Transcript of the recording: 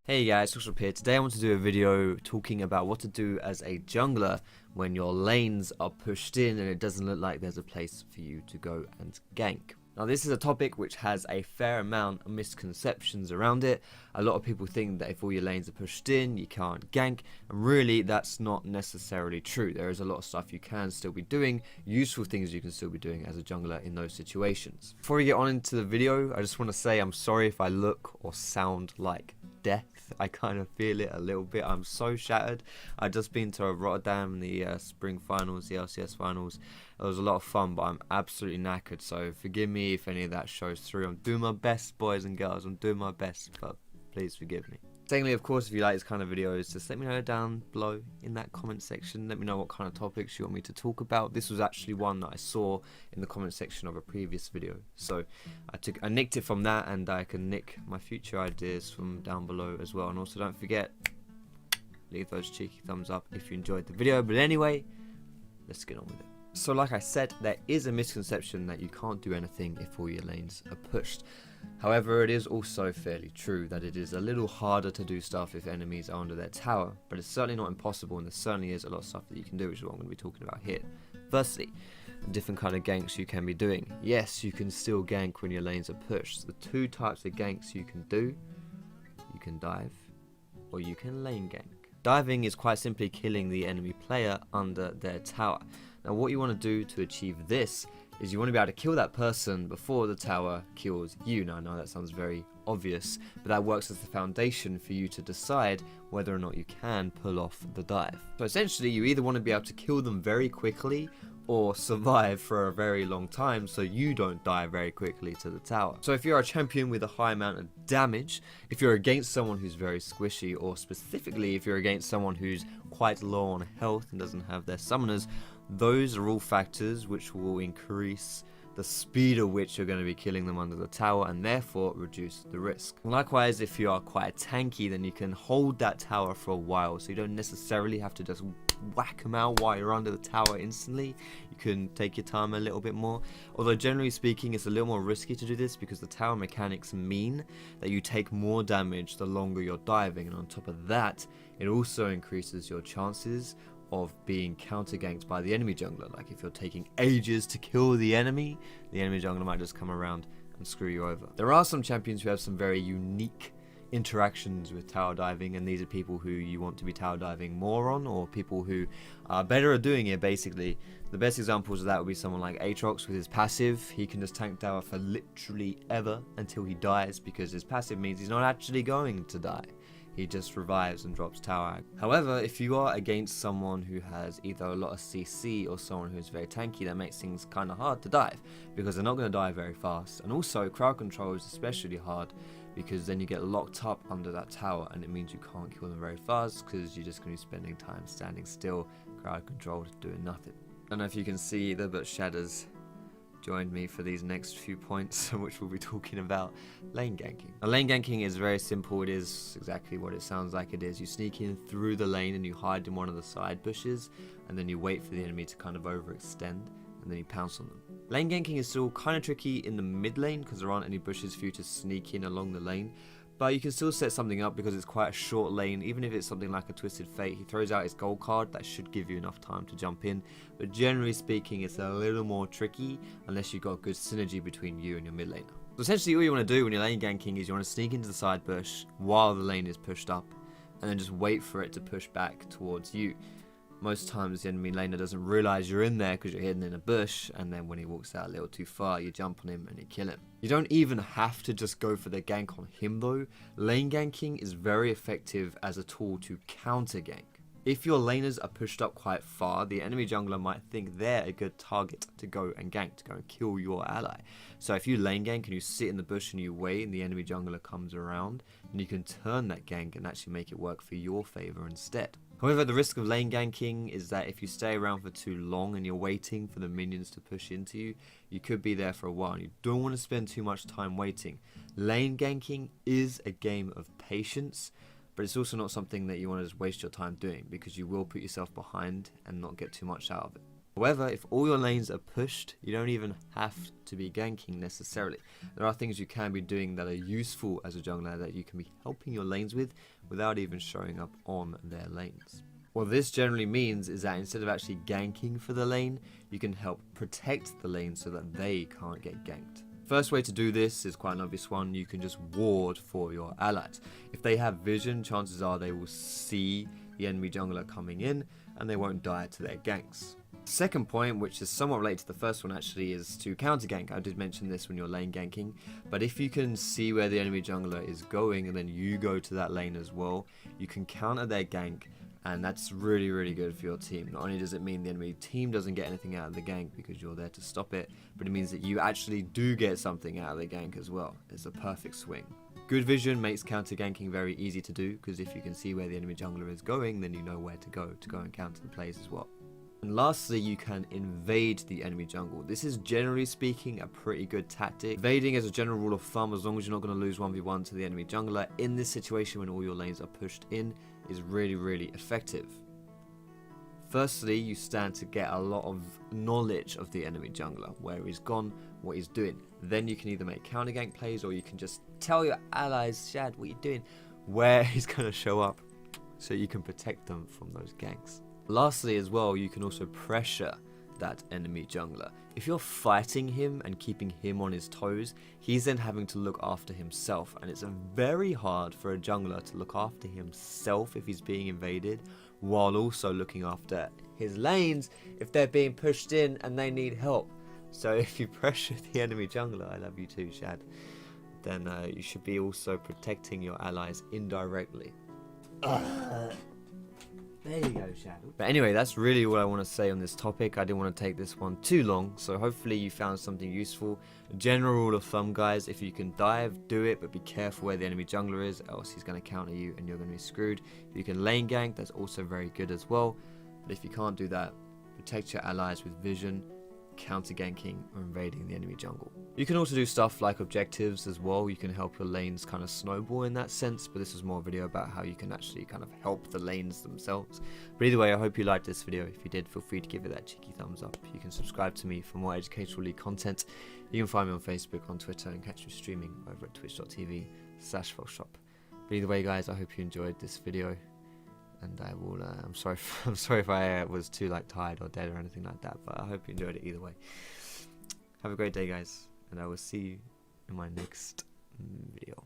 Hey guys, Joshua here. Today I want to do a video talking about what to do as a jungler when your lanes are pushed in and it doesn't look like there's a place for you to go and gank. Now this is a topic which has a fair amount of misconceptions around it. A lot of people think that if all your lanes are pushed in, you can't gank, and really that's not necessarily true. There is a lot of stuff you can still be doing, useful things you can still be doing as a jungler in those situations. Before we get on into the video, I just want to say I'm sorry if I look or sound like death. I kind of feel it a little bit. I'm so shattered. I just been to Rotterdam, the spring finals, the LCS finals. It was a lot of fun, but I'm absolutely knackered, so forgive me if any of that shows through. I'm doing my best, boys and girls. I'm doing my best, but please forgive me. Secondly, of course, if you like this kind of videos, just let me know down below in that comment section. Let me know what kind of topics you want me to talk about. This was actually one that I saw in the comment section of a previous video, so I nicked it from that, and I can nick my future ideas from down below as well. And also, don't forget, leave those cheeky thumbs up if you enjoyed the video. But anyway, let's get on with it. So like I said, there is a misconception that you can't do anything if all your lanes are pushed. However, it is also fairly true that it is a little harder to do stuff if enemies are under their tower, but it's certainly not impossible, and there certainly is a lot of stuff that you can do, which is what I'm going to be talking about here. Firstly, different kind of ganks you can be doing. Yes, you can still gank when your lanes are pushed. The two types of ganks you can do: you can dive or you can lane gank. Diving is quite simply killing the enemy player under their tower. Now what you want to do to achieve this is you want to be able to kill that person before the tower kills you. Now I know that sounds very obvious, but that works as the foundation for you to decide whether or not you can pull off the dive. So essentially you either want to be able to kill them very quickly or survive for a very long time so you don't die very quickly to the tower. So if you're a champion with a high amount of damage, if you're against someone who's very squishy, or specifically if you're against someone who's quite low on health and doesn't have their summoners, those are all factors which will increase the speed at which you're going to be killing them under the tower, and therefore reduce the risk. Likewise, if you are quite tanky, then you can hold that tower for a while, so you don't necessarily have to just whack them out while you're under the tower instantly. You can take your time a little bit more, although generally speaking it's a little more risky to do this because the tower mechanics mean that you take more damage the longer you're diving, and on top of that it also increases your chances of being counter ganked by the enemy jungler. Like if you're taking ages to kill the enemy jungler might just come around and screw you over. There are some champions who have some very unique interactions with tower diving, and these are people who you want to be tower diving more on, or people who are better at doing it basically. The best examples of that would be someone like Aatrox with his passive. He can just tank tower for literally ever until he dies, because his passive means he's not actually going to die. He just revives and drops tower. However, if you are against someone who has either a lot of CC or someone who's very tanky, that makes things kind of hard to dive, because they're not going to die very fast. And also crowd control is especially hard, because then you get locked up under that tower, and it means you can't kill them very fast because you're just going to be spending time standing still, crowd controlled, doing nothing. I don't know if you can see either, but Shadows joined me for these next few points, which we'll be talking about lane ganking. Now, lane ganking is very simple. It is exactly what it sounds like it is. You sneak in through the lane and you hide in one of the side bushes, and then you wait for the enemy to kind of overextend, and then you pounce on them. Lane ganking is still kind of tricky in the mid lane because there aren't any bushes for you to sneak in along the lane, but you can still set something up because it's quite a short lane. Even if it's something like a Twisted Fate, he throws out his gold card, that should give you enough time to jump in, but generally speaking it's a little more tricky unless you've got good synergy between you and your mid laner. So essentially all you want to do when you're lane ganking is you want to sneak into the side bush while the lane is pushed up, and then just wait for it to push back towards you. Most times the enemy laner doesn't realize you're in there because you're hidden in a bush, and then when he walks out a little too far, you jump on him and you kill him. You don't even have to just go for the gank on him though. Lane ganking is very effective as a tool to counter gank. If your laners are pushed up quite far, the enemy jungler might think they're a good target to go and gank, to go and kill your ally. So if you lane gank and you sit in the bush and you wait and the enemy jungler comes around, then you can turn that gank and actually make it work for your favor instead. However, the risk of lane ganking is that if you stay around for too long and you're waiting for the minions to push into you, you could be there for a while and you don't want to spend too much time waiting. Lane ganking is a game of patience, but it's also not something that you want to just waste your time doing, because you will put yourself behind and not get too much out of it. However, if all your lanes are pushed, you don't even have to be ganking necessarily. There are things you can be doing that are useful as a jungler that you can be helping your lanes with without even showing up on their lanes. What this generally means is that instead of actually ganking for the lane, you can help protect the lane so that they can't get ganked. First way to do this is quite an obvious one. You can just ward for your allies. If they have vision, chances are they will see the enemy jungler coming in and they won't die to their ganks. Second point, which is somewhat related to the first one actually, is to counter gank. I did mention this when you're lane ganking, but if you can see where the enemy jungler is going and then you go to that lane as well, you can counter their gank, and that's really, really good for your team. Not only does it mean the enemy team doesn't get anything out of the gank because you're there to stop it, but it means that you actually do get something out of the gank as well. It's a perfect swing. Good vision makes counter ganking very easy to do, because if you can see where the enemy jungler is going, then you know where to go and counter the plays as well. And lastly, you can invade the enemy jungle. This is generally speaking a pretty good tactic. Invading, as a general rule of thumb, as long as you're not going to lose 1v1 to the enemy jungler in this situation when all your lanes are pushed in, is really, really effective. Firstly, you stand to get a lot of knowledge of the enemy jungler, where he's gone, what he's doing. Then you can either make counter gank plays, or you can just tell your allies, Shad, what you're doing, where he's going to show up, so you can protect them from those ganks. Lastly as well, you can also pressure that enemy jungler. If you're fighting him and keeping him on his toes, he's then having to look after himself, and it's very hard for a jungler to look after himself if he's being invaded, while also looking after his lanes if they're being pushed in and they need help. So if you pressure the enemy jungler, I love you too, Shad, then you should be also protecting your allies indirectly. There you go, Shadow. But anyway, that's really what I want to say on this topic. I didn't want to take this one too long, so hopefully you found something useful. General rule of thumb, guys, if you can dive, do it, but be careful where the enemy jungler is, else he's going to counter you and you're going to be screwed. If you can lane gank, that's also very good as well. But if you can't do that, protect your allies with vision, counter ganking, or invading the enemy jungle. You can also do stuff like objectives as well. You can help your lanes kind of snowball in that sense, but this is more a video about how you can actually kind of help the lanes themselves. But either way, I hope you liked this video. If you did, feel free to give it that cheeky thumbs up. You can subscribe to me for more educational league content. You can find me on Facebook, on Twitter, and catch me streaming over at twitch.tv/FoxShop. But either way, guys, I hope you enjoyed this video, and I will. I'm sorry if I was too tired or dead or anything like that, but I hope you enjoyed it either way. Have a great day, guys, and I will see you in my next video.